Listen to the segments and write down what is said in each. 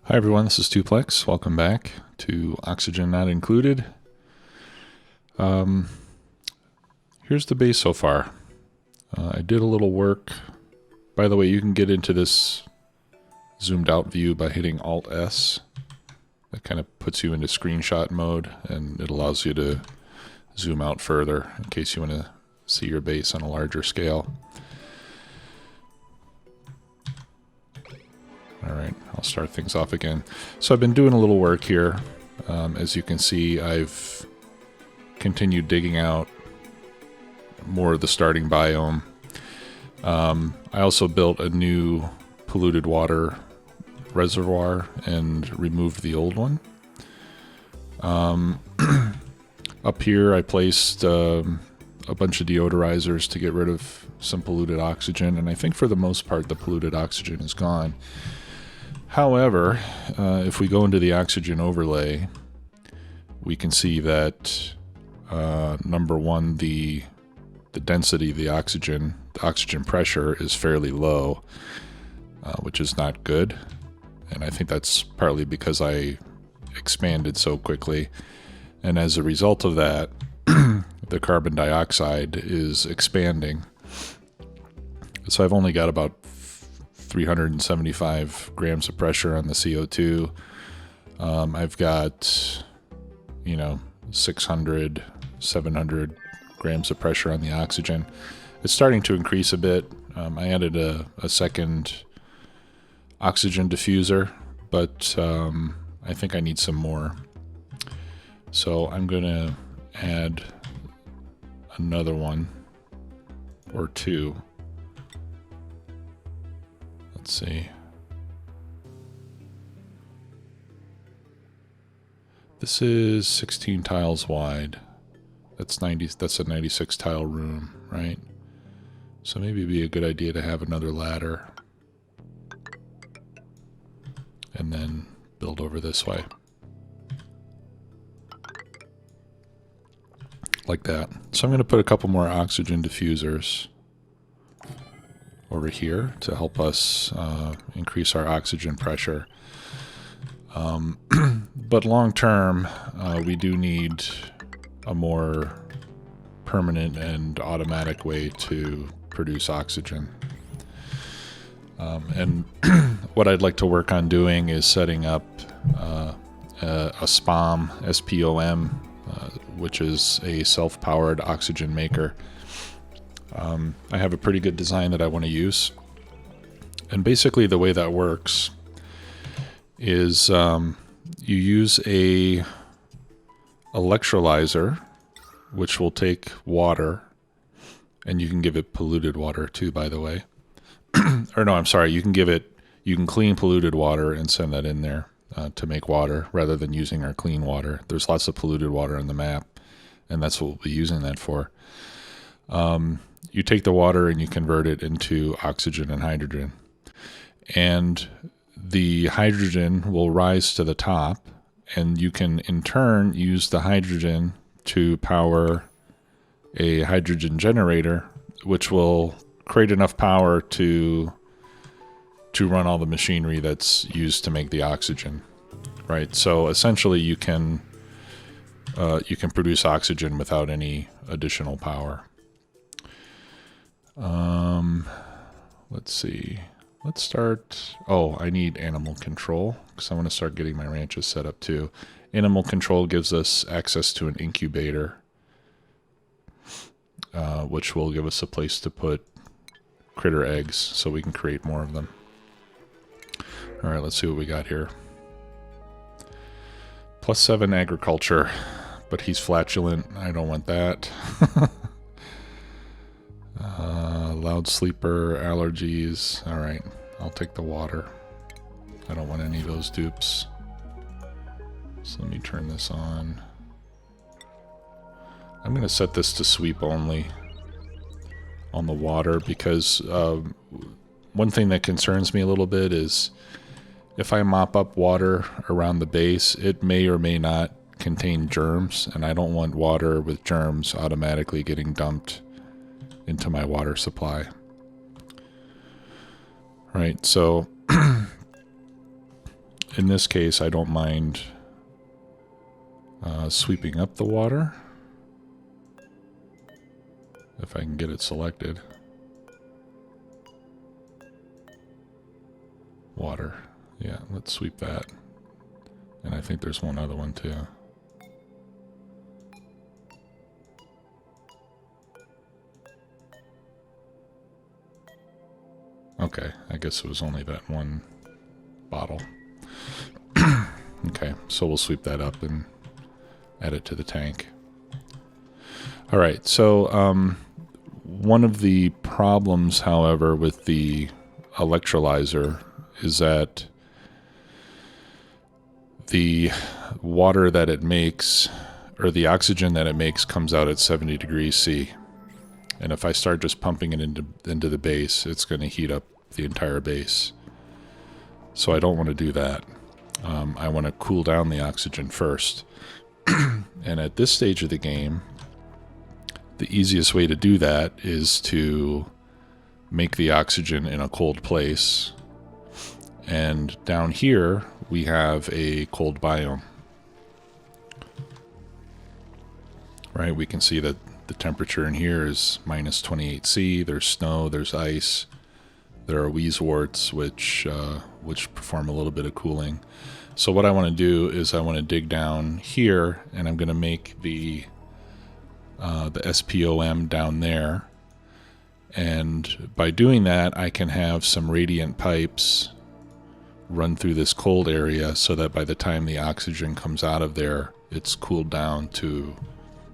Hi everyone, this is Tuplex. Welcome back to Oxygen Not Included. Here's the base so far. I did a little work. By the way, you can get into this zoomed out view by hitting Alt-S. That kind of puts you into screenshot mode, and it allows you to zoom out further in case you want to see your base on a larger scale. Alright, I'll start things off again. So I've been doing a little work here. As you can see, I've continued digging out more of the starting biome. I also built a new polluted water reservoir and removed the old one. Up here I placed a bunch of deodorizers to get rid of some polluted oxygen, and I think for the most part the polluted oxygen is gone. However, if we go into the oxygen overlay, we can see that number one, the density of the oxygen pressure is fairly low, which is not good. And I think that's partly because I expanded so quickly. And as a result of that, the carbon dioxide is expanding. So I've only got about 375 grams of pressure on the CO2. I've got, 600, 700 grams of pressure on the oxygen. It's starting to increase a bit. I added a second oxygen diffuser, but I think I need some more. So I'm going to add another one or two. Let's see. This is 16 tiles wide. That's a 96 tile room, right? So maybe it'd be a good idea to have another ladder and then build over this way. Like that. So I'm going to put a couple more oxygen diffusers over here to help us increase our oxygen pressure. But long term, we do need a more permanent and automatic way to produce oxygen. And what I'd like to work on doing is setting up a SPOM, SPOM, which is a self-powered oxygen maker. I have a pretty good design that I want to use. And basically the way that works is you use a electrolyzer, which will take water, and you can give it polluted water too, by the way. Or no, I'm sorry, you can clean polluted water and send that in there to make water rather than using our clean water. There's lots of polluted water on the map, and that's what we'll be using that for. You take the water and you convert it into oxygen and hydrogen. And the hydrogen will rise to the top, and you can in turn use the hydrogen to power a hydrogen generator, which will create enough power to run all the machinery that's used to make the oxygen. Right? So essentially you can produce oxygen without any additional power. Let's see. Let's start. Oh, I need animal control because I want to start getting my ranches set up too. Animal control gives us access to an incubator, which will give us a place to put critter eggs so we can create more of them. All right, let's see what we got here. +7 agriculture, but he's flatulent. I don't want that. Loud sleeper, allergies. All right, I'll take the water. I don't want any of those dupes. So let me turn this on. I'm going to set this to sweep only on the water because one thing that concerns me a little bit is if I mop up water around the base, it may or may not contain germs, and I don't want water with germs automatically getting dumped into my water supply. Right, so in this case, I don't mind sweeping up the water if I can get it selected. Water. Yeah, let's sweep that. And I think there's one other one too. Okay, I guess it was only that one bottle. Okay, so we'll sweep that up and add it to the tank. All right, so one of the problems, however, with the electrolyzer is that the water that it makes, or the oxygen that it makes, comes out at 70 degrees C. And if I start just pumping it into the base, it's going to heat up the entire base. So I don't want to do that. I want to cool down the oxygen first. And at this stage of the game, the easiest way to do that is to make the oxygen in a cold place. And down here, we have a cold biome. Right, we can see that the temperature in here is minus 28°C. There's snow, there's ice. There are wheezeworts, which perform a little bit of cooling. So what I want to do is I want to dig down here, and I'm going to make the SPOM down there. And by doing that, I can have some radiant pipes run through this cold area so that by the time the oxygen comes out of there, it's cooled down to,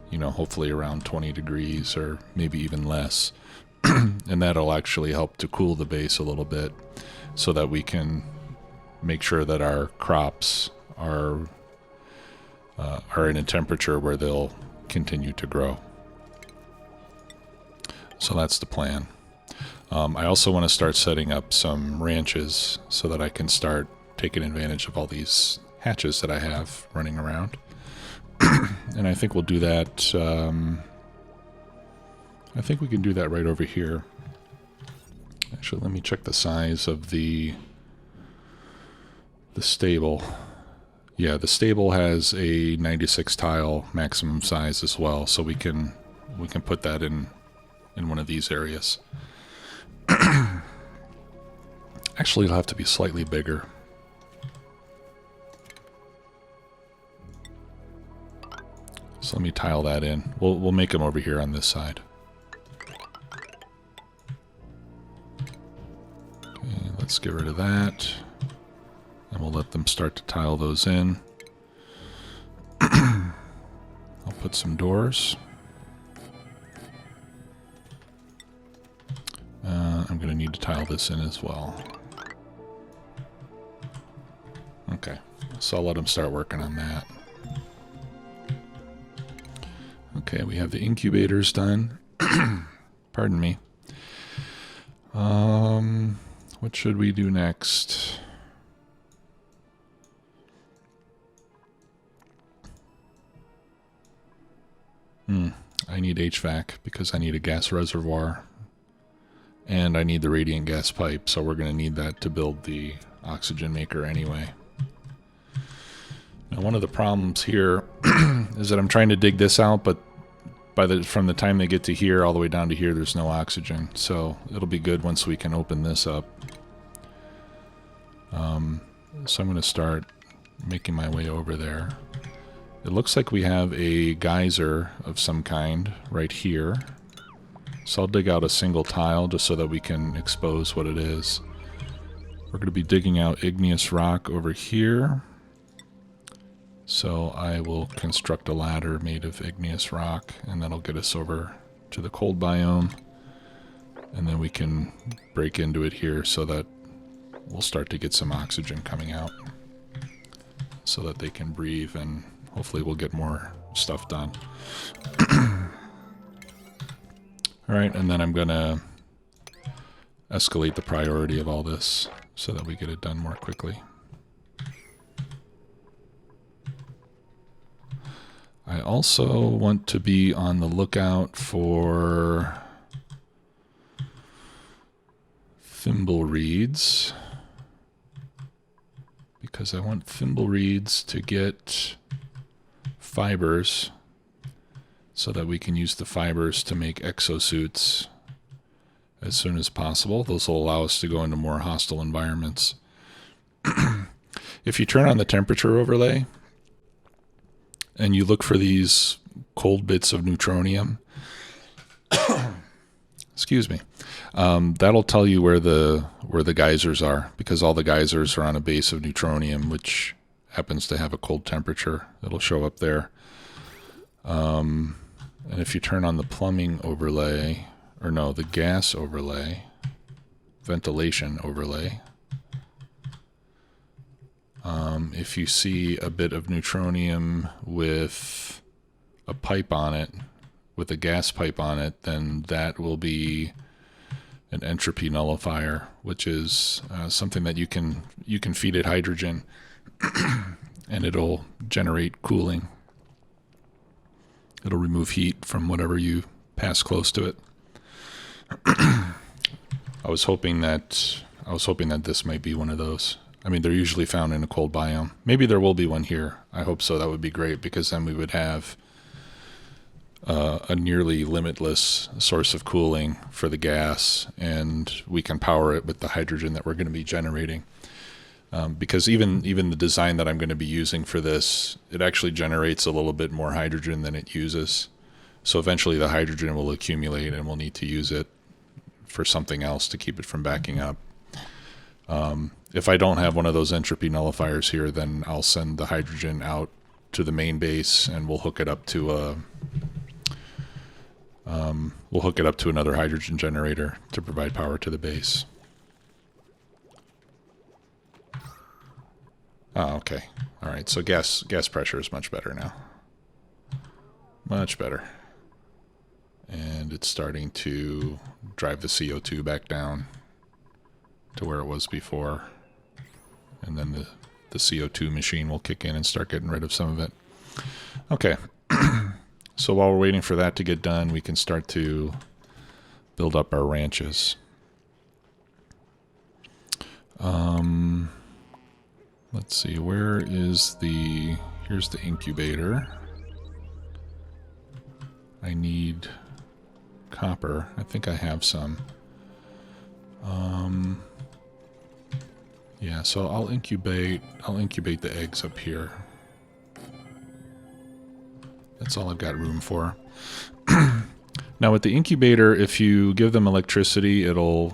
you know, hopefully around 20 degrees or maybe even less. And that'll actually help to cool the base a little bit so that we can make sure that our crops are in a temperature where they'll continue to grow. So that's the plan. I also want to start setting up some ranches so that I can start taking advantage of all these hatches that I have running around. And I think we'll do that. I think we can do that right over here. Actually, let me check the size of the stable. Yeah, the stable has a 96 tile maximum size as well, so we can put that in one of these areas. Actually, it'll have to be slightly bigger. So let me tile that in. We'll make them over here on this side. Okay, let's get rid of that. And we'll let them start to tile those in. I'll put some doors. I'm going to need to tile this in as well. Okay, so I'll let them start working on that. Okay, we have the incubators done. Pardon me. What should we do next? I need HVAC because I need a gas reservoir. And I need the radiant gas pipe, so we're going to need that to build the oxygen maker anyway. Now, one of the problems here is that I'm trying to dig this out, but from the time they get to here all the way down to here, there's no oxygen. So it'll be good once we can open this up. So I'm going to start making my way over there. It looks like we have a geyser of some kind right here. So I'll dig out a single tile just so that we can expose what it is. We're going to be digging out igneous rock over here. So I will construct a ladder made of igneous rock, and that'll get us over to the cold biome. And then we can break into it here so that we'll start to get some oxygen coming out so that they can breathe, and hopefully we'll get more stuff done. Alright, and then I'm going to escalate the priority of all this so that we get it done more quickly. I also want to be on the lookout for thimble reeds, because I want thimble reeds to get fibers so that we can use the fibers to make exosuits as soon as possible. Those will allow us to go into more hostile environments. If you turn on the temperature overlay and you look for these cold bits of neutronium, excuse me, that'll tell you where the geysers are, because all the geysers are on a base of neutronium, which happens to have a cold temperature. It'll show up there. And if you turn on the plumbing overlay, or no, the gas overlay, ventilation overlay, if you see a bit of neutronium with a pipe on it, with a gas pipe on it, then that will be an entropy nullifier, which is something that you can feed it hydrogen and it'll generate cooling. It'll remove heat from whatever you pass close to it. I was hoping that this might be one of those. I mean, they're usually found in a cold biome. Maybe there will be one here. I hope so. That would be great, because then we would have a nearly limitless source of cooling for the gas, and we can power it with the hydrogen that we're going to be generating. Because even the design that I'm going to be using for this, it actually generates a little bit more hydrogen than it uses. So eventually the hydrogen will accumulate and we'll need to use it for something else to keep it from backing up. If I don't have one of those entropy nullifiers here, then I'll send the hydrogen out to the main base and we'll hook it up to another hydrogen generator to provide power to the base. Oh, okay. All right. So gas pressure is much better now. Much better. And it's starting to drive the CO2 back down to where it was before. And then the CO2 machine will kick in and start getting rid of some of it. Okay. So while we're waiting for that to get done, we can start to build up our ranches. Let's see, here's the incubator. I need copper. I think I have some. Yeah, so I'll incubate the eggs up here. That's all I've got room for. Now with the incubator, if you give them electricity, the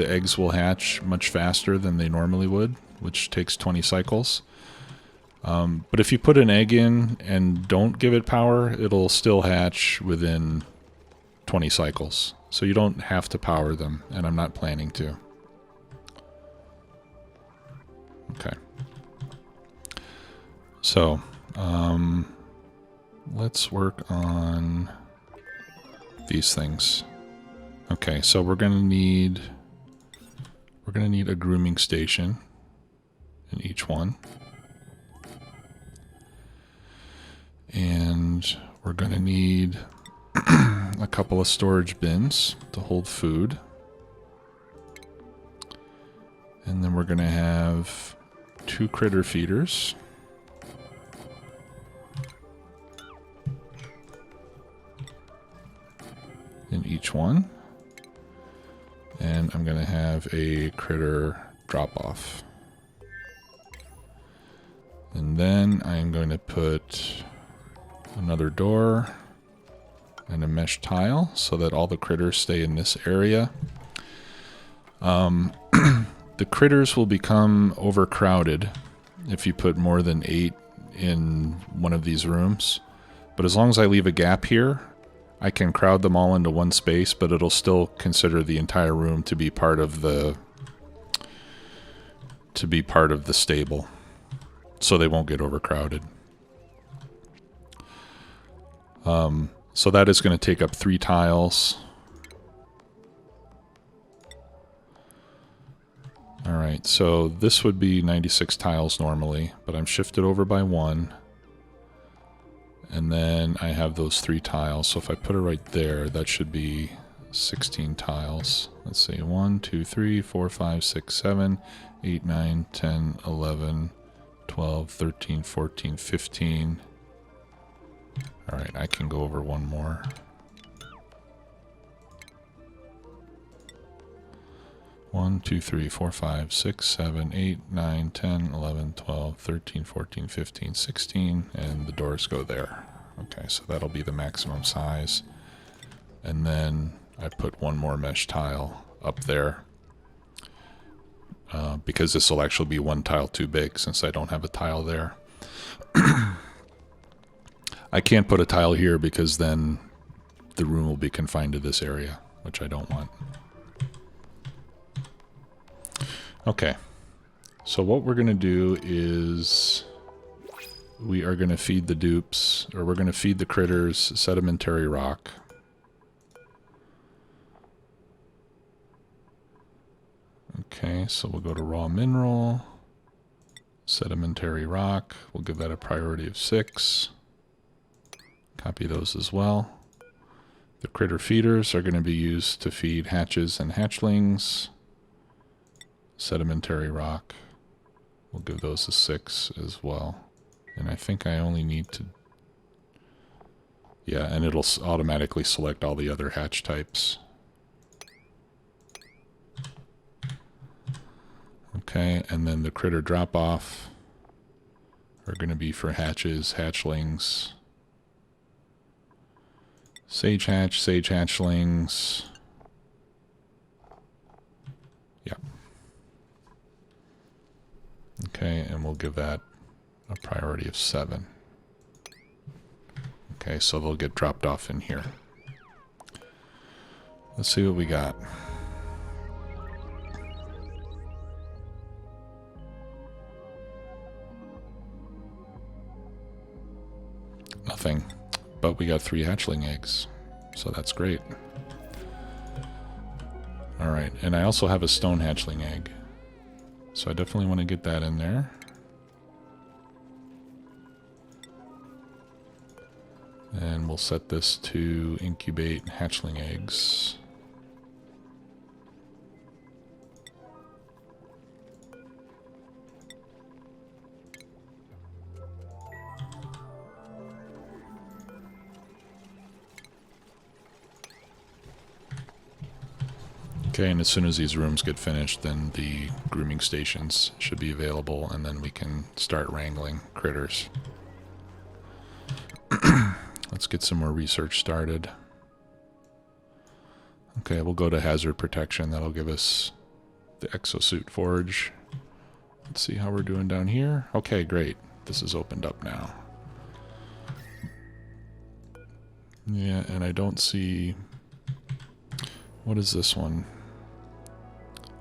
eggs will hatch much faster than they normally would, which takes 20 cycles. But if you put an egg in and don't give it power, it'll still hatch within 20 cycles. So you don't have to power them, and I'm not planning to. Okay. So, let's work on these things. Okay, so we're gonna need a grooming station in each one. And we're gonna need a couple of storage bins to hold food. And then we're gonna have 2 critter feeders. In each one. And I'm going to have a critter drop off. And then I'm going to put another door and a mesh tile so that all the critters stay in this area. The critters will become overcrowded if you put more than 8 in one of these rooms. But as long as I leave a gap here, I can crowd them all into one space, but it'll still consider the entire room to be part of the stable, so they won't get overcrowded. So that is going to take up 3 tiles. Alright, so this would be 96 tiles normally, but I'm shifted over by 1. And then I have those 3 tiles, so if I put it right there, that should be 16 tiles. Let's see, 1, 2, 3, 4, 5, 6, 7, 8, 9, 10, 11, 12, 13, 14, 15. All right, I can go over one more. One, 2, 3, 4, 5, 6, 7, 8, 9, 10, 11, 12, 13, 14, 15, 16, and the doors go there. Okay, so that'll be the maximum size. And then I put one more mesh tile up there because this will actually be one tile too big since I don't have a tile there. I can't put a tile here because then the room will be confined to this area, which I don't want. Okay, so what we're going to do is we are going to feed the dupes, or we're going to feed the critters sedimentary rock. Okay, so we'll go to raw mineral, sedimentary rock. We'll give that a priority of 6. Copy those as well. The critter feeders are going to be used to feed hatches and hatchlings. Sedimentary rock. We'll give those a 6 as well. And I think I only need to... Yeah, and it'll automatically select all the other hatch types. Okay, and then the critter drop-off are going to be for hatches, hatchlings, sage hatch, sage hatchlings. Yeah. Okay, and we'll give that a priority of 7. Okay, so they'll get dropped off in here. Let's see what we got. Nothing, but we got 3 hatchling eggs, so that's great. Alright, and I also have a stone hatchling egg, so I definitely want to get that in there. And we'll set this to incubate hatchling eggs. Okay, and as soon as these rooms get finished, then the grooming stations should be available, and then we can start wrangling critters. Let's get some more research started. Okay, we'll go to hazard protection. That'll give us the exosuit forge. Let's see how we're doing down here. Okay, great. This is opened up now. Yeah, and I don't see... What is this one?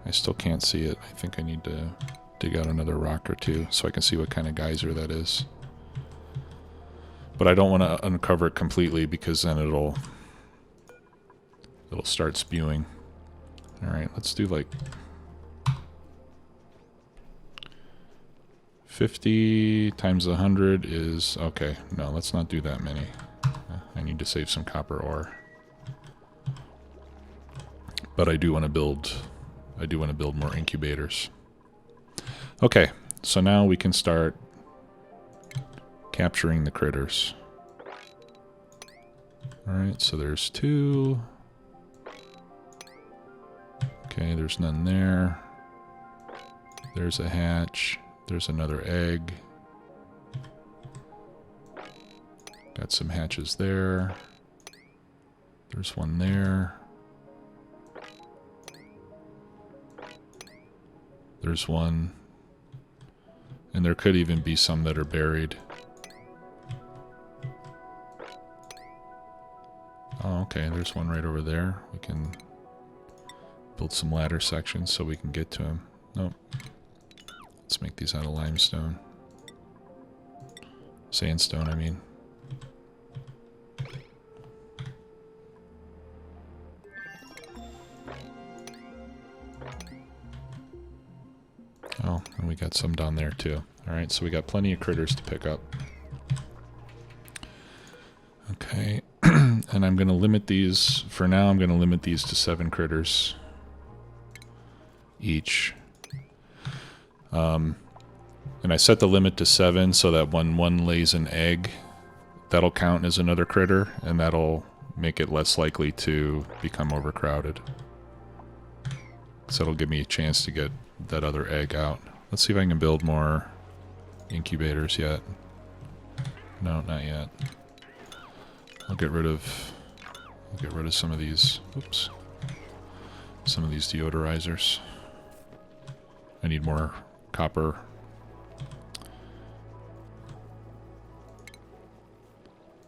I still can't see it. I think I need to dig out another rock or two so I can see what kind of geyser that is. But I don't want to uncover it completely because then it'll start spewing. Alright, let's do like 50 times 100 is... Okay, no, let's not do that many. I need to save some copper ore. But I do want to build more incubators. Okay, so now we can start capturing the critters. Alright, so there's 2. Okay, there's none there. There's a hatch. There's another egg. Got some hatches there. There's one there. There's one. And there could even be some that are buried. Oh, okay, there's one right over there. We can build some ladder sections so we can get to him. Nope. Let's make these out of limestone. Sandstone, I mean. Oh, and we got some down there too. Alright, so we got plenty of critters to pick up. Okay, and I'm going to limit these, for now I'm going to limit these to 7 critters each. And I set the limit to 7 so that when one lays an egg, that'll count as another critter, and that'll make it less likely to become overcrowded. So it'll give me a chance to get that other egg out. Let's see if I can build more incubators yet. No, not yet. I'll get rid of some of these. Oops. Some of these deodorizers. I need more copper.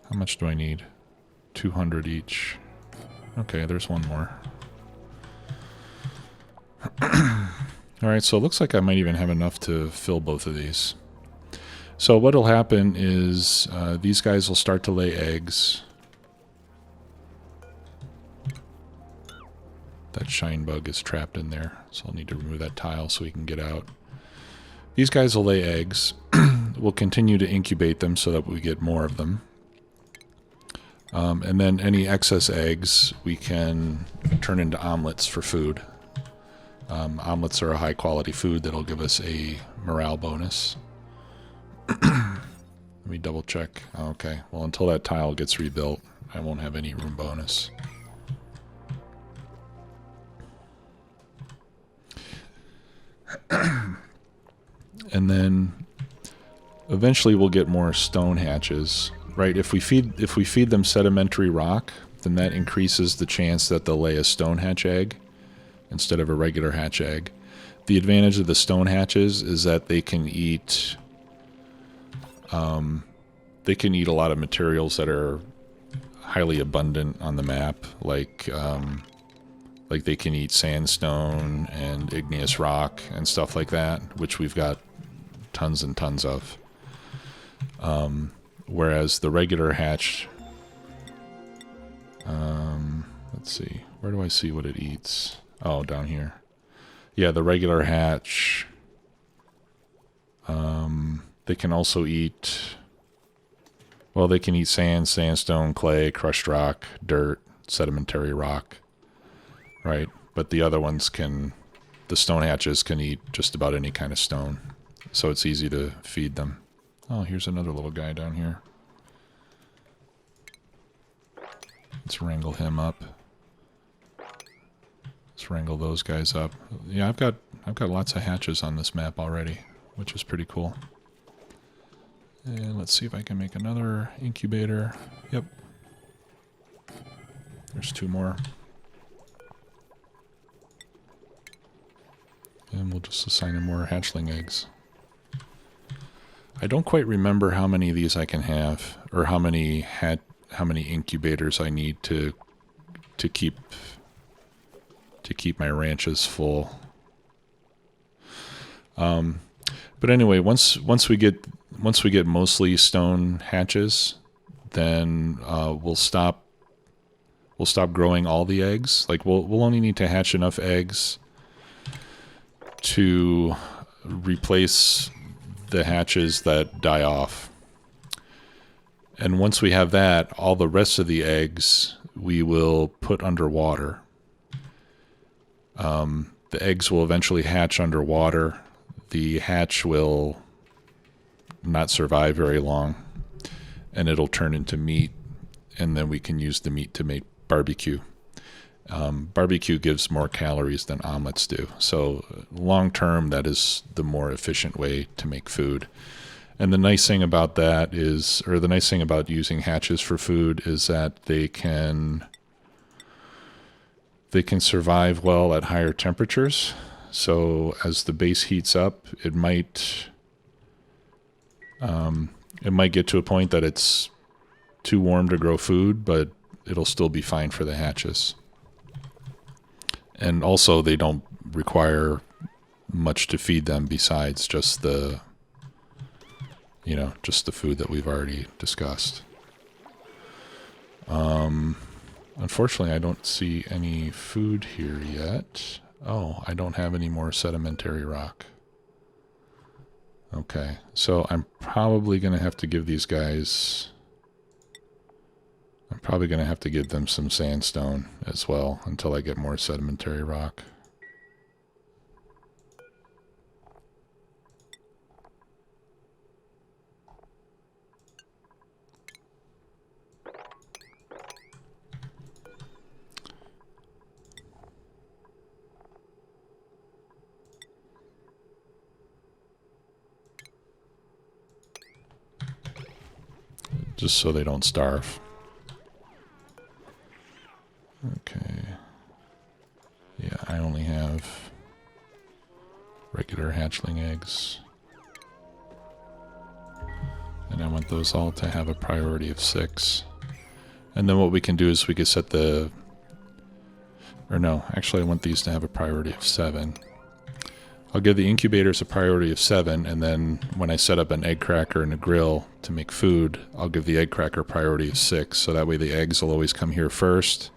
How much do I need? 200 each. Okay, there's one more. Alright, so it looks like I might even have enough to fill both of these. So what'll happen is these guys will start to lay eggs. That shine bug is trapped in there, so I'll need to remove that tile so we can get out. These guys will lay eggs. We'll continue to incubate them so that we get more of them. And then any excess eggs we can turn into omelets for food. Omelets are a high quality food that'll give us a morale bonus. Let me double check. Okay, well until that tile gets rebuilt, I won't have any room bonus. And then eventually we'll get more stone hatches. Right, if we feed them sedimentary rock, then that increases the chance that they'll lay a stone hatch egg instead of a regular hatch egg. The advantage of the stone hatches is that they can eat a lot of materials that are highly abundant on the map, like they can eat sandstone and igneous rock and stuff like that, which we've got tons and tons of. Whereas the regular hatch, let's see, where do I see what it eats? Oh, down here. Yeah, the regular hatch, they can also eat, well, they can eat sand, sandstone, clay, crushed rock, dirt, sedimentary rock, right? But the other ones can, the stone hatches can eat just about any kind of stone, so it's easy to feed them. Oh, here's another little guy down here. Let's wrangle him up. Let's wrangle those guys up. Yeah, I've got lots of hatches on this map already, which is pretty cool. And let's see if I can make another incubator. Yep. There's 2 more. And we'll just assign him more hatchling eggs. I don't quite remember how many of these I can have, or how many incubators I need to keep my ranches full. But anyway, once we get mostly stone hatches, then we'll stop growing all the eggs. Like we'll only need to hatch enough eggs to replace the hatches that die off. And once we have that, all the rest of the eggs we will put underwater. The eggs will eventually hatch underwater. The hatch will not survive very long, and it'll turn into meat, and then we can use the meat to make barbecue. Barbecue gives more calories than omelets do, so long term that is the more efficient way to make food. And the nice thing about that is, or the nice thing about using hatches for food is that they can survive well at higher temperatures. So as the base heats up, it might get to a point that it's too warm to grow food, but it'll still be fine for the hatches. And also they don't require much to feed them besides just the food that we've already discussed. Unfortunately, I don't see any food here yet. Oh, I don't have any more sedimentary rock. Okay, so I'm probably going to have to give these guys... I'm probably going to have to give them some sandstone as well until I get more sedimentary rock. just so they don't starve. Okay. Yeah, I only have regular hatchling eggs. And I want those all to have a priority of 6. And then what we can do is we can set the... Or no, actually I want these to have a priority of 7. I'll give the incubators a priority of 7, and then when I set up an egg cracker and a grill to make food, I'll give the egg cracker priority of 6, so that way the eggs will always come here first,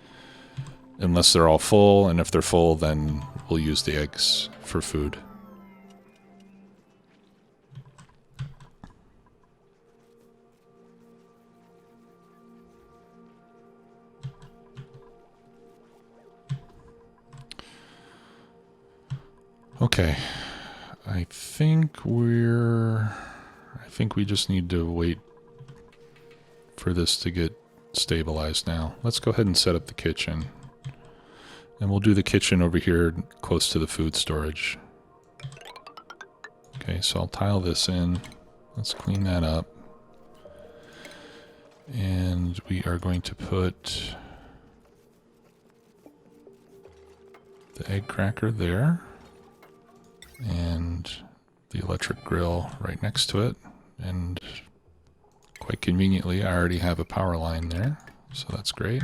unless they're all full, and if they're full, then we'll use the eggs for food. Okay, I think we just need to wait for this to get stabilized now. Let's go ahead and set up the kitchen. And we'll do the kitchen over here close to the food storage. Okay, so I'll tile this in. Let's clean that up. And we are going to put the egg cracker there. And the electric grill right next to it. And quite conveniently, I already have a power line there. So that's great.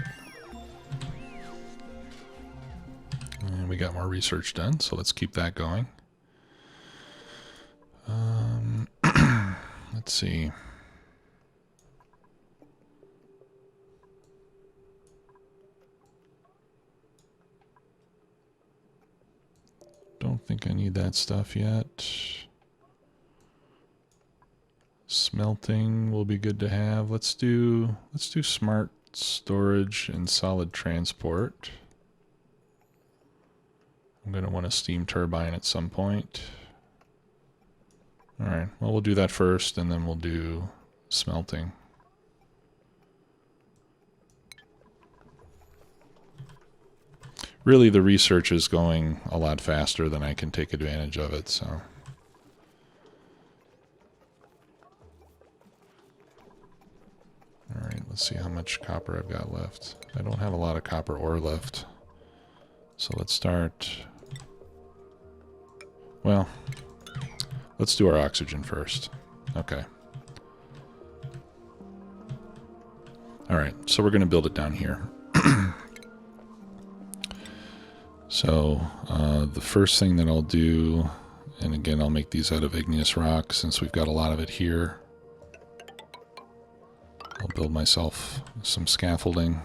And we got more research done, so let's keep that going. Let's see. Don't think I need that stuff yet. Smelting will be good to have. Let's do smart storage and solid transport. I'm going to want a steam turbine at some point. Alright, well we'll do that first and then we'll do smelting. Really the research is going a lot faster than I can take advantage of it, so. Alright, let's see how much copper I've got left. I don't have a lot of copper ore left. So let's start... Well, let's do our oxygen first. Okay. Alright, so we're going to build it down here. So, the first thing that I'll do, and again I'll make these out of igneous rock since we've got a lot of it here. I'll build myself some scaffolding.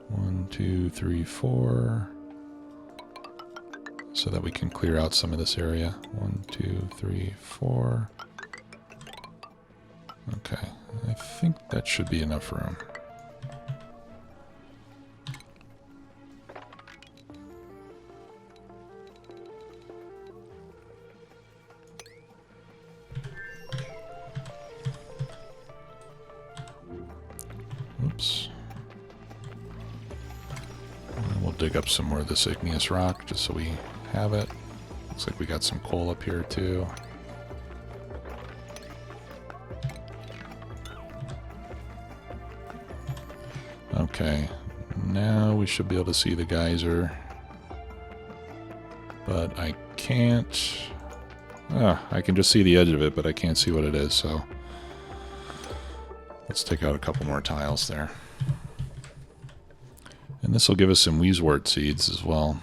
1, 2, 3, 4. So that we can clear out some of this area. 1, 2, 3, 4. Okay, I think that should be enough room. Oops. And we'll dig up some more of this igneous rock just so we have it. Looks like we got some coal up here too. Okay, now we should be able to see the geyser. But I can't... I can just see the edge of it, but I can't see what it is, so... Let's take out a couple more tiles there. And this will give us some wheezewort seeds as well,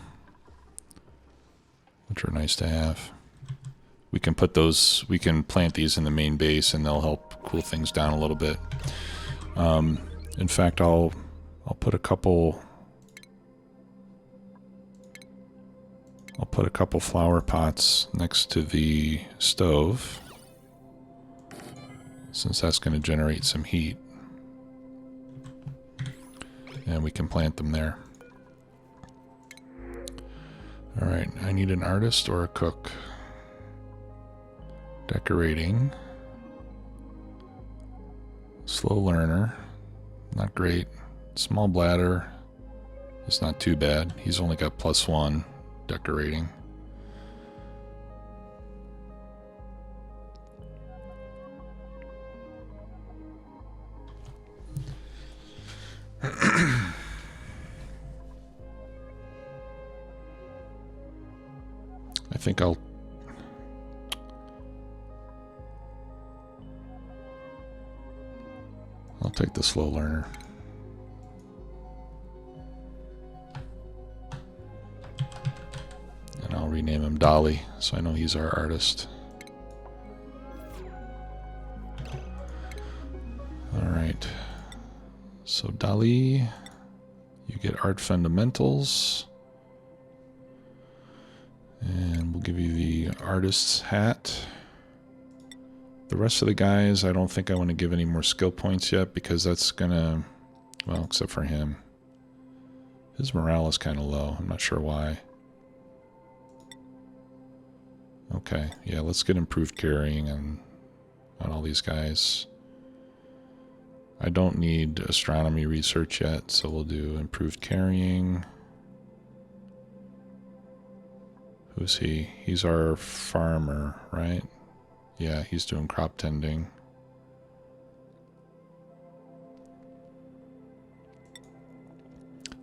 which are nice to have. We can put those, we can plant these in the main base and they'll help cool things down a little bit. In fact, I'll put a couple flower pots next to the stove, since that's going to generate some heat. And we can plant them there. Alright, I need an artist or a cook. Decorating. Slow learner. Not great. Small bladder. It's not too bad. He's only got +1 decorating. I think I'll take the slow learner. And I'll rename him Dolly, so I know he's our artist. Alright. So Dolly, you get art fundamentals. And we'll give you the artist's hat. The rest of the guys, I don't think I want to give any more skill points yet, because that's gonna, well, except for him. His morale is kind of low. I'm not sure why. Okay, yeah, let's get improved carrying on all these guys. I don't need astronomy research yet, so we'll do improved carrying. Who's he? He's our farmer, right? Yeah, he's doing crop tending.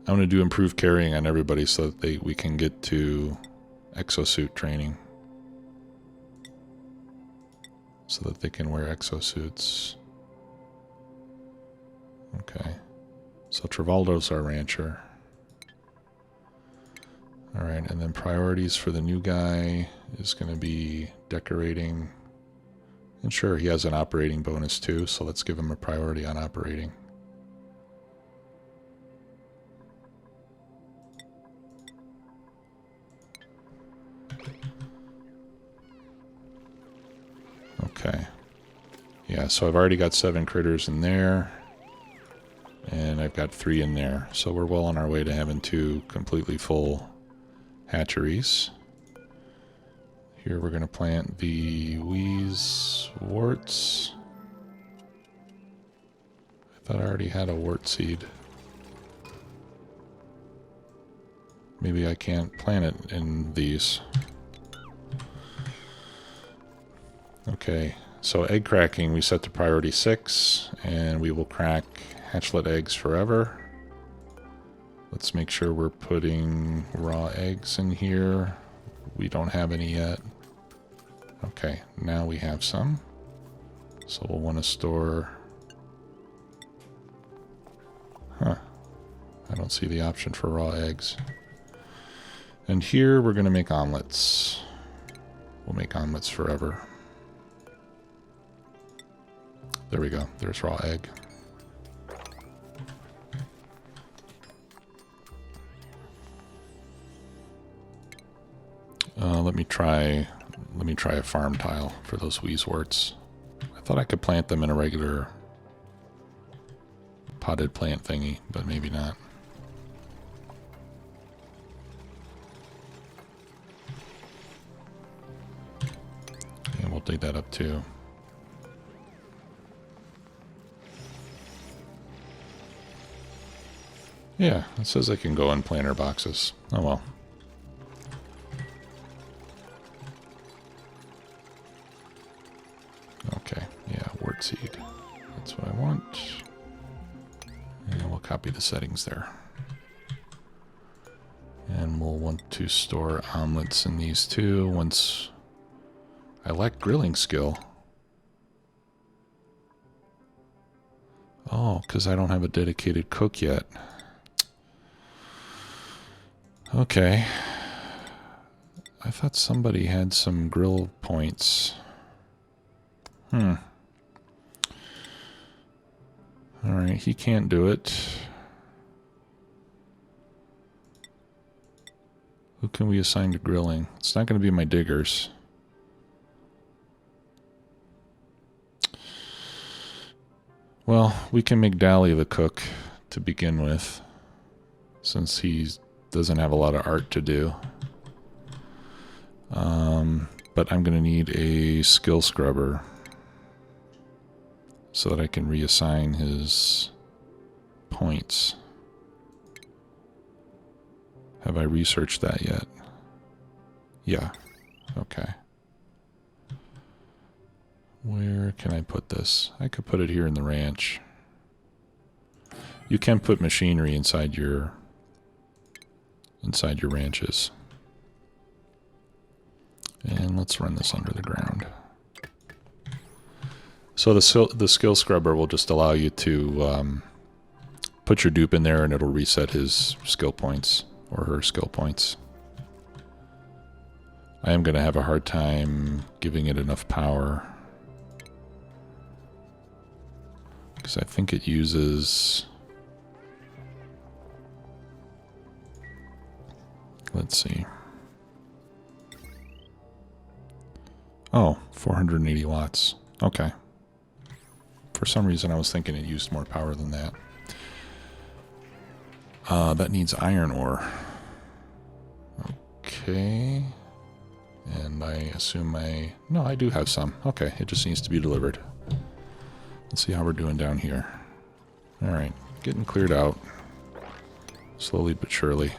I'm going to do improved carrying on everybody so that we can get to exosuit training. So that they can wear exosuits. Okay. So Travaldo's our rancher. Alright, and then priorities for the new guy is going to be decorating. And sure, he has an operating bonus too, so let's give him a priority on operating. Okay. Yeah, so I've already got 7 critters in there. And I've got 3 in there. So we're well on our way to having 2 completely full hatcheries. Here we're going to plant the wheeze worts. I thought I already had a wort seed. Maybe I can't plant it in these. Okay, so egg cracking we set to priority 6, and we will crack hatchlet eggs forever. Let's make sure we're putting raw eggs in here. We don't have any yet. Okay, now we have some. So we'll want to store... Huh. I don't see the option for raw eggs. And here we're going to make omelets. We'll make omelets forever. There we go. There's raw egg. Let me try a farm tile for those wheezeworts. I thought I could plant them in a regular potted plant thingy, but maybe not. And we'll dig that up too. Yeah, it says I can go in planter boxes. Oh well. Okay, yeah, wort seed. That's what I want. And we'll copy the settings there. And we'll want to store omelets in these too once... I lack grilling skill. Oh, because I don't have a dedicated cook yet. Okay. I thought somebody had some grill points. Alright, he can't do it. Who can we assign to grilling? It's not going to be my diggers. Well, we can make Dally the cook to begin with, since he doesn't have a lot of art to do. But I'm going to need a skill scrubber so that I can reassign his points. Have I researched that yet? Yeah. Okay. Where can I put this? I could put it here in the ranch. You can put machinery inside your ranches. And let's run this under the ground. So the skill scrubber will just allow you to put your dupe in there, and it'll reset his skill points or her skill points. I am going to have a hard time giving it enough power, because I think it uses... Let's see. Oh, 480 watts. Okay. For some reason I was thinking it used more power than that. That needs iron ore. Okay. And I assume no, I do have some. Okay, it just needs to be delivered. Let's see how we're doing down here. Alright, getting cleared out. Slowly but surely.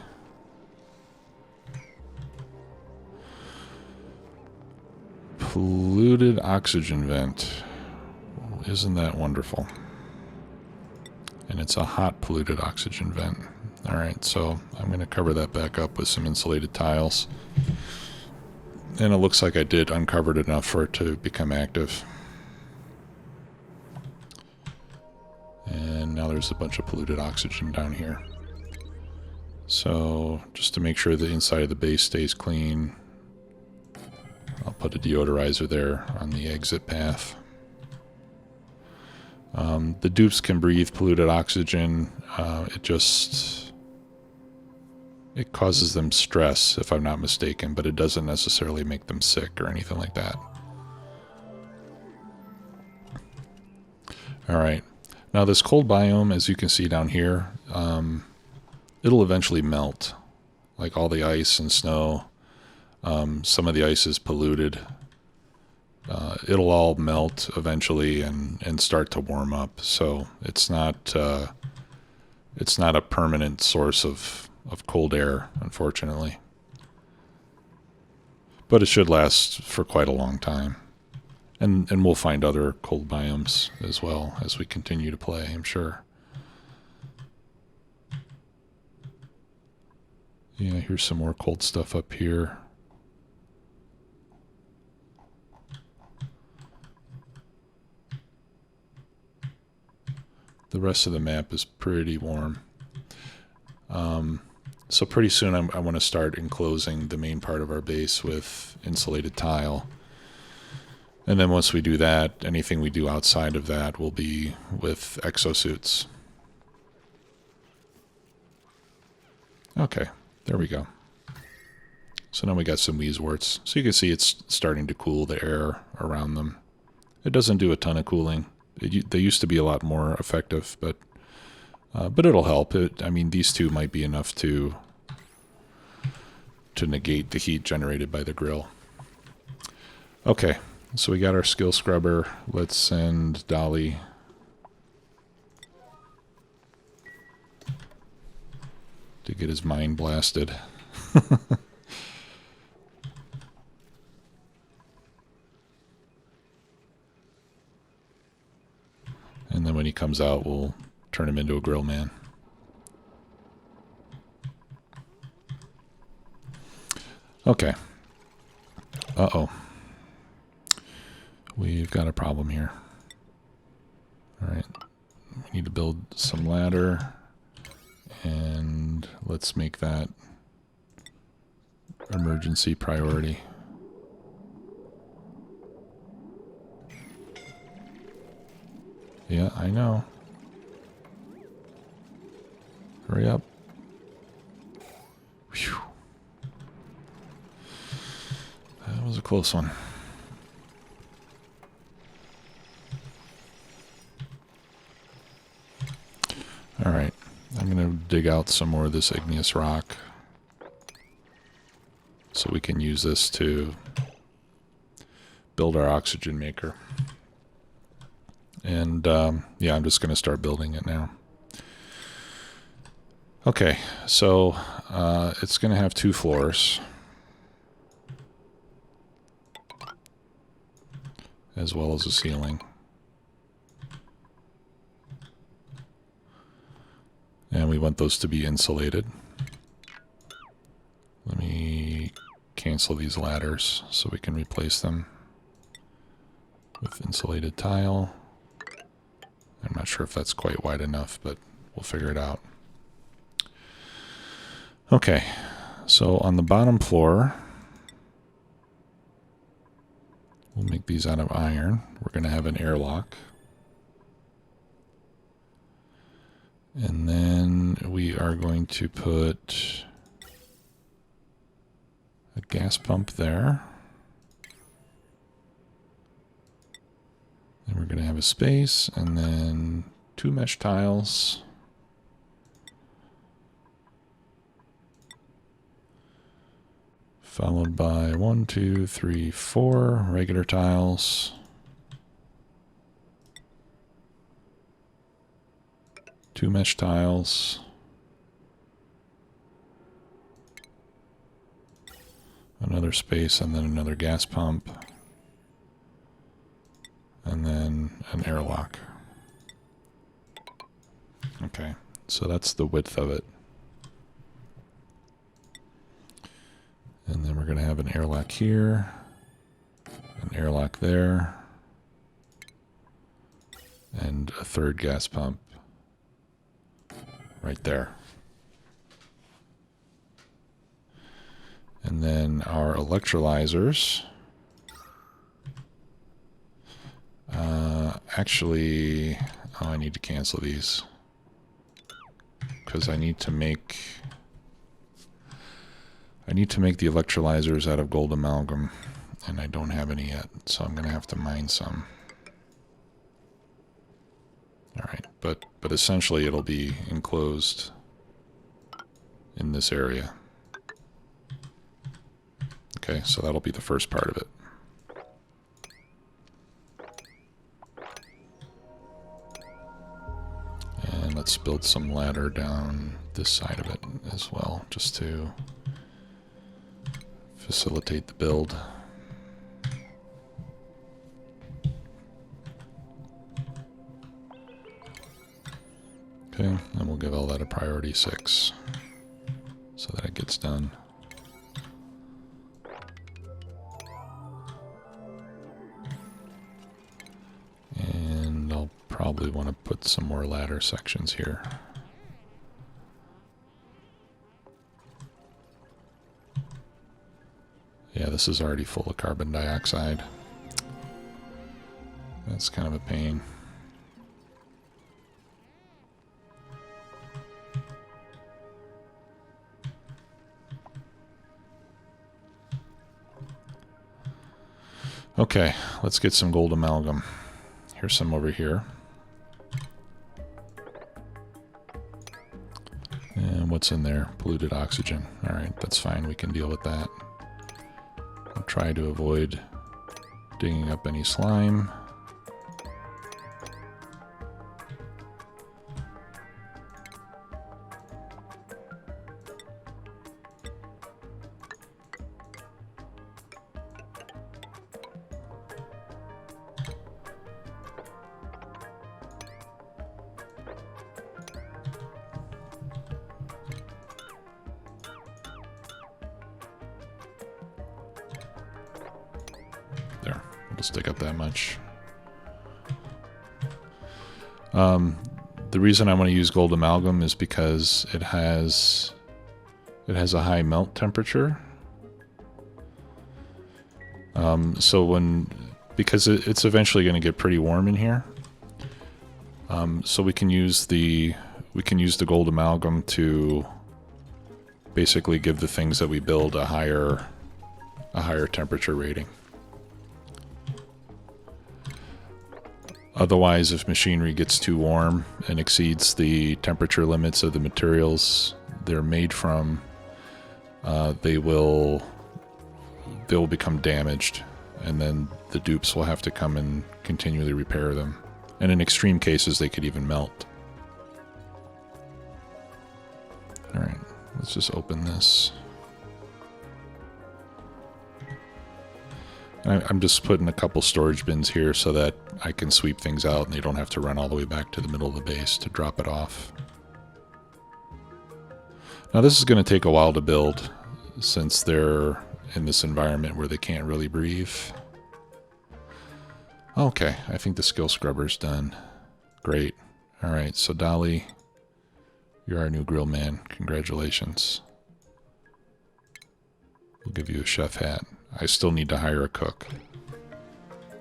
Polluted oxygen vent. Isn't that wonderful? And it's a hot polluted oxygen vent. Alright, so I'm going to cover that back up with some insulated tiles. And it looks like I did uncover it enough for it to become active. And now there's a bunch of polluted oxygen down here. So just to make sure the inside of the base stays clean, I'll put a deodorizer there on the exit path. The dupes can breathe polluted oxygen. It causes them stress, if I'm not mistaken, but it doesn't necessarily make them sick or anything like that. Alright. Now this cold biome, as you can see down here, it'll eventually melt. Like all the ice and snow. Some of the ice is polluted. It'll all melt eventually and start to warm up. So it's not a permanent source of cold air, unfortunately. But it should last for quite a long time. And we'll find other cold biomes as well as we continue to play, I'm sure. Yeah, here's some more cold stuff up here. The rest of the map is pretty warm. So pretty soon I want to start enclosing the main part of our base with insulated tile. And then once we do that, anything we do outside of that will be with exosuits. Okay, there we go. So now we got some wheezeworts. So you can see it's starting to cool the air around them. It doesn't do a ton of cooling. They used to be a lot more effective, but it'll help. I mean, these two might be enough to negate the heat generated by the grill. Okay, so we got our skill scrubber. Let's send Dolly to get his mind blasted. And then when he comes out, we'll turn him into a grill man. Okay. Uh-oh. We've got a problem here. Alright. We need to build some ladder. And let's make that emergency priority. Yeah, I know. Hurry up. Whew. That was a close one. Alright, I'm going to dig out some more of this igneous rock so we can use this to build our oxygen maker. And yeah, I'm just going to start building it now. Okay, so it's going to have 2 floors, as well as a ceiling. And we want those to be insulated. Let me cancel these ladders so we can replace them with insulated tile. I'm not sure if that's quite wide enough, but we'll figure it out. Okay, so on the bottom floor, we'll make these out of iron. We're going to have an airlock. And then we are going to put a gas pump there. Then we're going to have a space, and then 2 mesh tiles. Followed by 1, 2, 3, 4 regular tiles. 2 mesh tiles. Another space, and then another gas pump. And then an airlock. Okay, so that's the width of it. And then we're going to have an airlock here, an airlock there, and a third gas pump right there. And then our electrolyzers. Actually, I need to cancel these because I need to make the electrolyzers out of gold amalgam, and I don't have any yet, so I'm going to have to mine some. All right, but essentially it'll be enclosed in this area. Okay, so that'll be the first part of it. And let's build some ladder down this side of it as well, just to facilitate the build. Okay, and we'll give all that a priority 6 so that it gets done. And I'll probably want to put some more ladder sections here. Yeah, this is already full of carbon dioxide. That's kind of a pain. Okay, let's get some gold amalgam. Here's some over here. And what's in there? Polluted oxygen. Alright, that's fine. We can deal with that. I'll try to avoid digging up any slime. There, we'll stick up that much. The reason I want to use gold amalgam is because it has a high melt temperature. Because it's eventually going to get pretty warm in here. So we can use the gold amalgam to basically give the things that we build a higher temperature rating. Otherwise, if machinery gets too warm and exceeds the temperature limits of the materials they're made from, they will become damaged, and then the dupes will have to come and continually repair them. And in extreme cases, they could even melt. All right, let's just open this. I'm just putting a couple storage bins here so that I can sweep things out and they don't have to run all the way back to the middle of the base to drop it off. Now this is going to take a while to build since they're in this environment where they can't really breathe. Okay, I think the skill scrubber's done. Great. Alright, so Dolly, you're our new grill man. Congratulations. We'll give you a chef hat. I still need to hire a cook.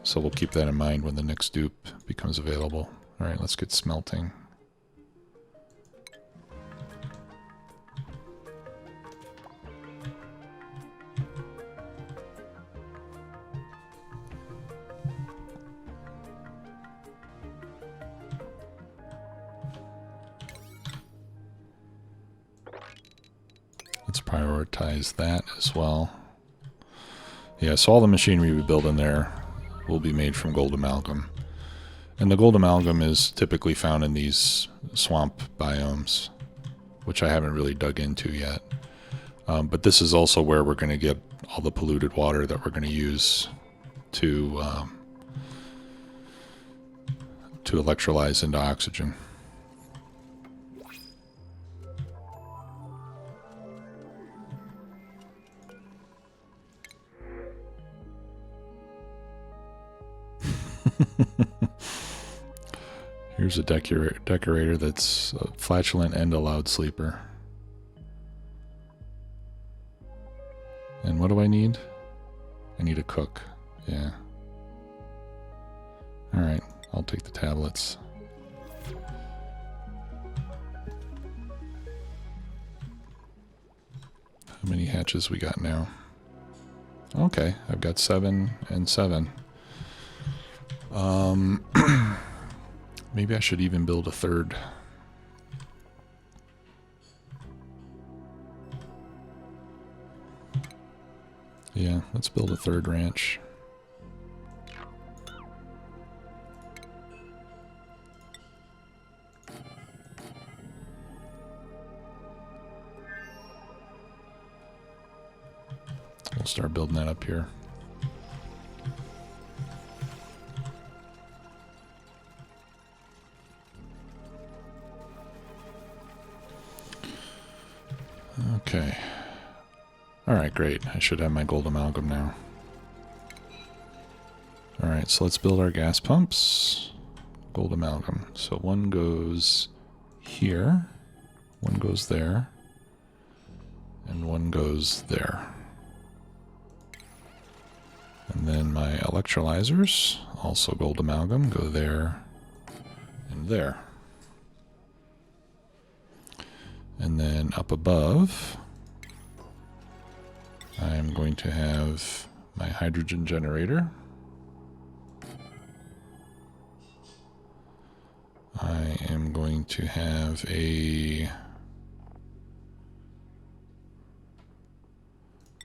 So we'll keep that in mind when the next dupe becomes available. Alright, let's get smelting. Let's prioritize that as well. Yeah, so all the machinery we build in there will be made from gold amalgam. And the gold amalgam is typically found in these swamp biomes, which I haven't really dug into yet. But this is also where we're going to get all the polluted water that we're going to use to electrolyze into oxygen. Here's a decorator that's flatulent and a loud sleeper. And what do I need? I need a cook. Yeah. Alright, I'll take the tablets. How many hatches we got now? Okay, I've got 7 and 7. Maybe I should even build a third. Yeah, let's build a third ranch. We'll start building that up here. Okay. Alright, great. I should have my gold amalgam now. Alright, so let's build our gas pumps. Gold amalgam. So one goes here, one goes there, and one goes there. And then my electrolyzers, also gold amalgam, go there and there. And then up above, I'm going to have my hydrogen generator. I am going to have a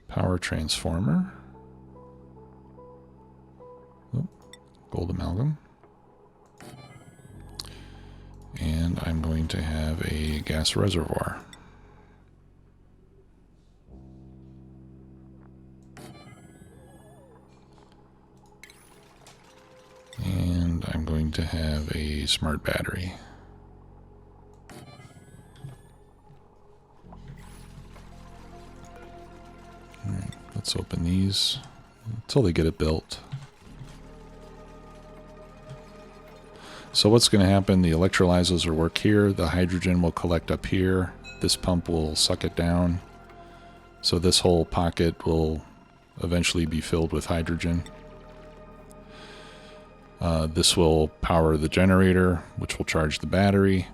power transformer. Oh, gold amalgam. And I'm going to have a gas reservoir. And I'm going to have a smart battery. Alright, let's open these until they get it built. So what's going to happen, the electrolyzers will work here, the hydrogen will collect up here, this pump will suck it down, so this whole pocket will eventually be filled with hydrogen. This will power the generator, which will charge the battery.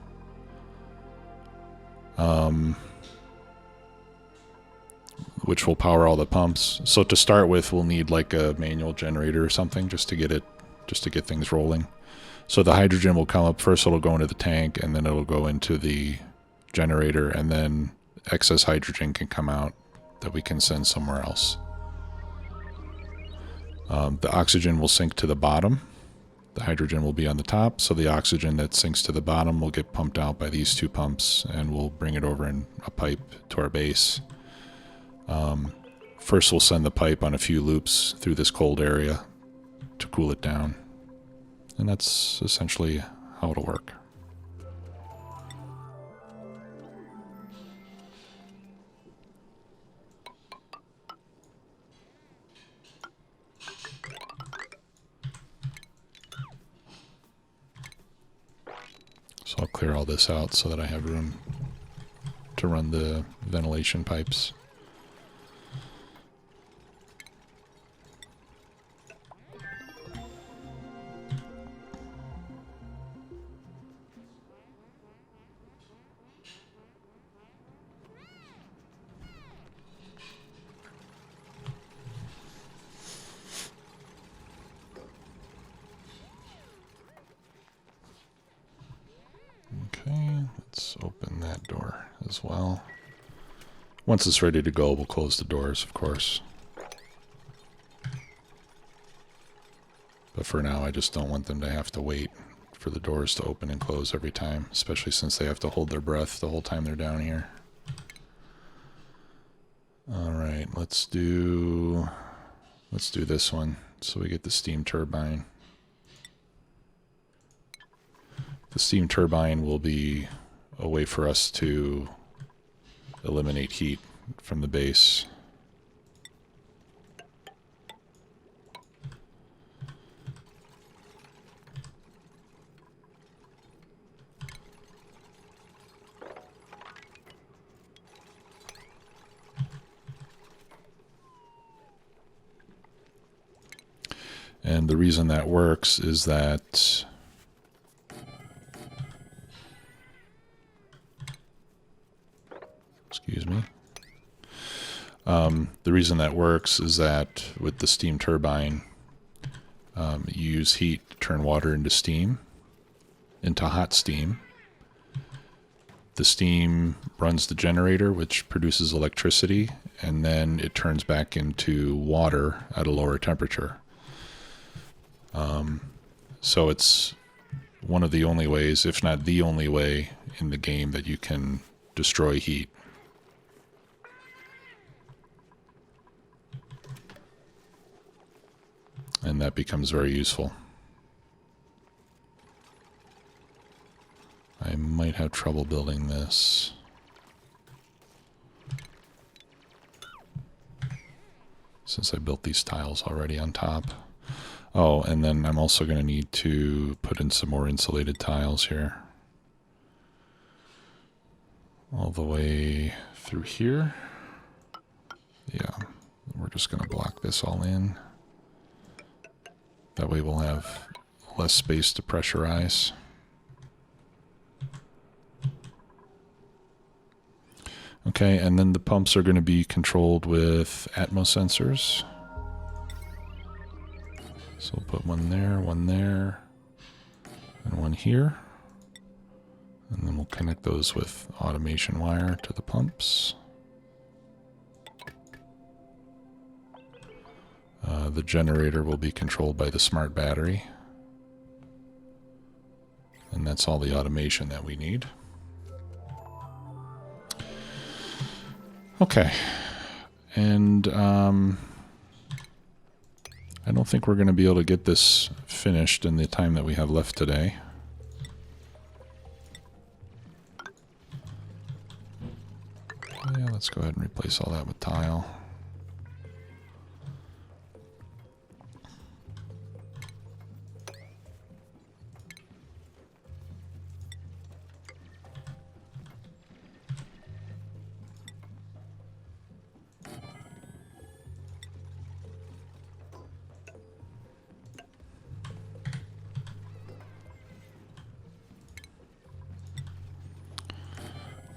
Which will power all the pumps. So to start with, we'll need like a manual generator or something just to get things rolling. So the hydrogen will come up first, it'll go into the tank, and then it'll go into the generator, and then excess hydrogen can come out that we can send somewhere else. The oxygen will sink to the bottom. The hydrogen will be on the top, so the oxygen that sinks to the bottom will get pumped out by these two pumps, and we'll bring it over in a pipe to our base. First we'll send the pipe on a few loops through this cold area to cool it down. And that's essentially how it'll work. So I'll clear all this out so that I have room to run the ventilation pipes. Okay, let's open that door as well. Once it's ready to go, we'll close the doors, of course. But for now, I just don't want them to have to wait for the doors to open and close every time, especially since they have to hold their breath the whole time they're down here. All right, let's do this one so we get the steam turbine. The steam turbine will be a way for us to eliminate heat from the base. And the reason that works is that the reason that works is that with the steam turbine, you use heat to turn water into steam, into hot steam. The steam runs the generator, which produces electricity, and then it turns back into water at a lower temperature. So it's one of the only ways, if not the only way, in the game that you can destroy heat. And that becomes very useful. I might have trouble building this. Since I built these tiles already on top. Oh, and then I'm also going to need to put in some more insulated tiles here. All the way through here. Yeah, we're just going to block this all in. That way we'll have less space to pressurize. Okay, and then the pumps are going to be controlled with atmosensors. So we'll put one there, and one here. And then we'll connect those with automation wire to the pumps. The generator will be controlled by the smart battery. And that's all the automation that we need. Okay. And I don't think we're going to be able to get this finished in the time that we have left today. Yeah, let's go ahead and replace all that with tile.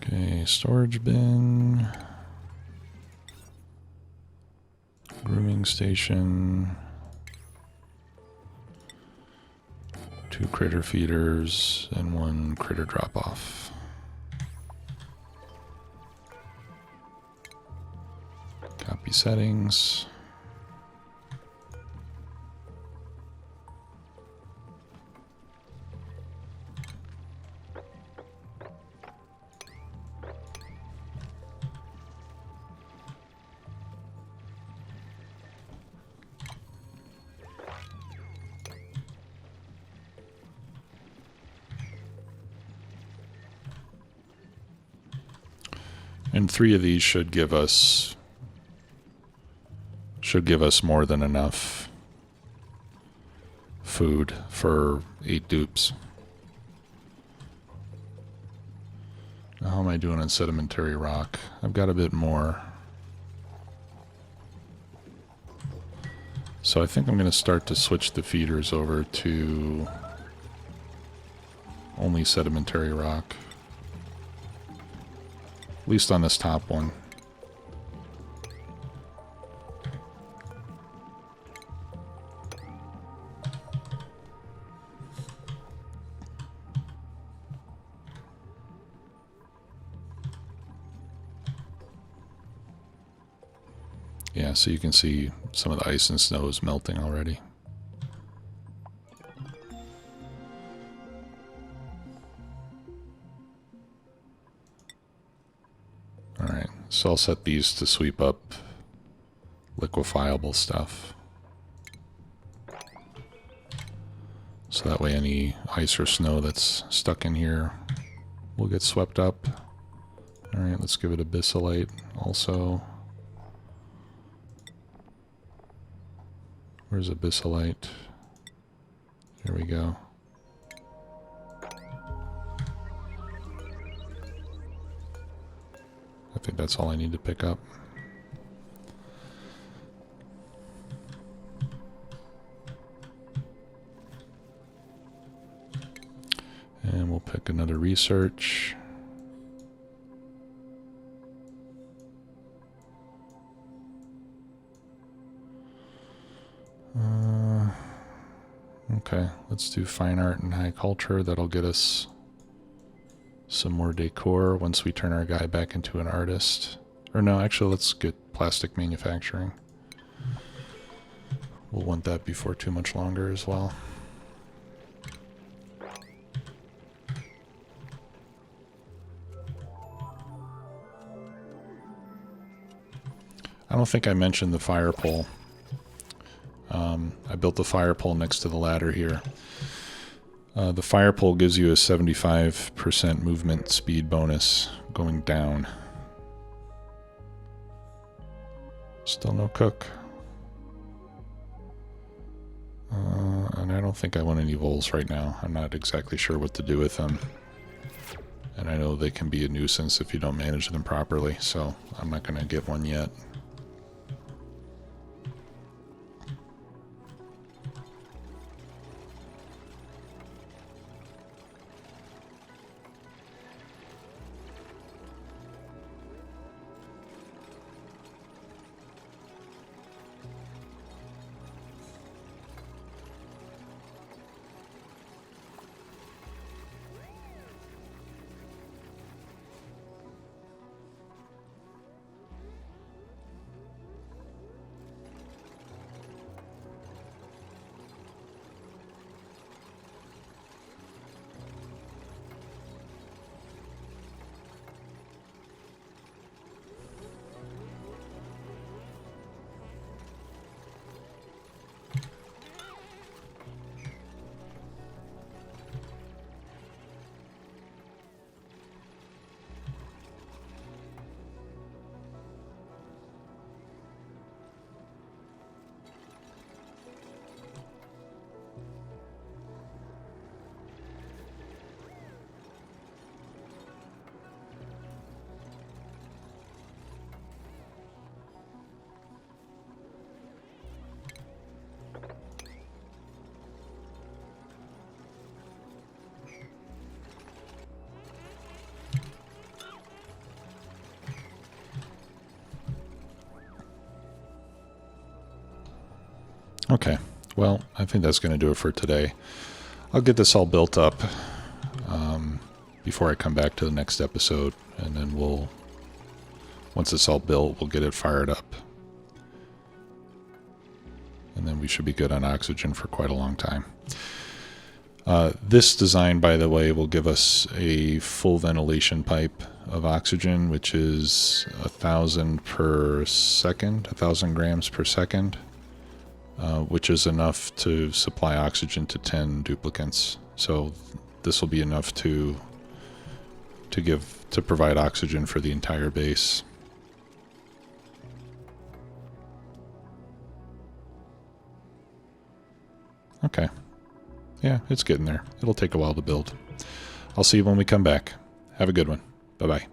Okay, storage bin, grooming station, 2 critter feeders, and 1 critter drop-off. Copy settings. And 3 of these should give us more than enough food for 8 dupes. How am I doing on sedimentary rock? I've got a bit more. So I think I'm going to start to switch the feeders over to only sedimentary rock. At least on this top one. Yeah, so you can see some of the ice and snow is melting already. Alright, so I'll set these to sweep up liquefiable stuff. So that way any ice or snow that's stuck in here will get swept up. Alright, let's give it a Abyssallite also. Where's Abyssallite? Here we go. I think that's all I need to pick up. And we'll pick another research. Okay, let's do fine art and high culture. That'll get us some more decor once we turn our guy back into an artist. Or no, actually, let's get plastic manufacturing. We'll want that before too much longer as well. I don't think I mentioned the fire pole. I built the fire pole next to the ladder here. The fire pole gives you a 75% movement speed bonus going down. Still no cook. And I don't think I want any voles right now. I'm not exactly sure what to do with them. And I know they can be a nuisance if you don't manage them properly, so I'm not going to get one yet. Okay, well, I think that's going to do it for today. I'll get this all built up before I come back to the next episode, and then once it's all built, we'll get it fired up. And then we should be good on oxygen for quite a long time. This design, by the way, will give us a full ventilation pipe of oxygen, which is 1,000 per second, 1,000 grams per second. Which is enough to supply oxygen to 10 duplicants. So this will be enough to provide oxygen for the entire base. Okay. Yeah, it's getting there. It'll take a while to build. I'll see you when we come back. Have a good one. Bye. Bye-bye.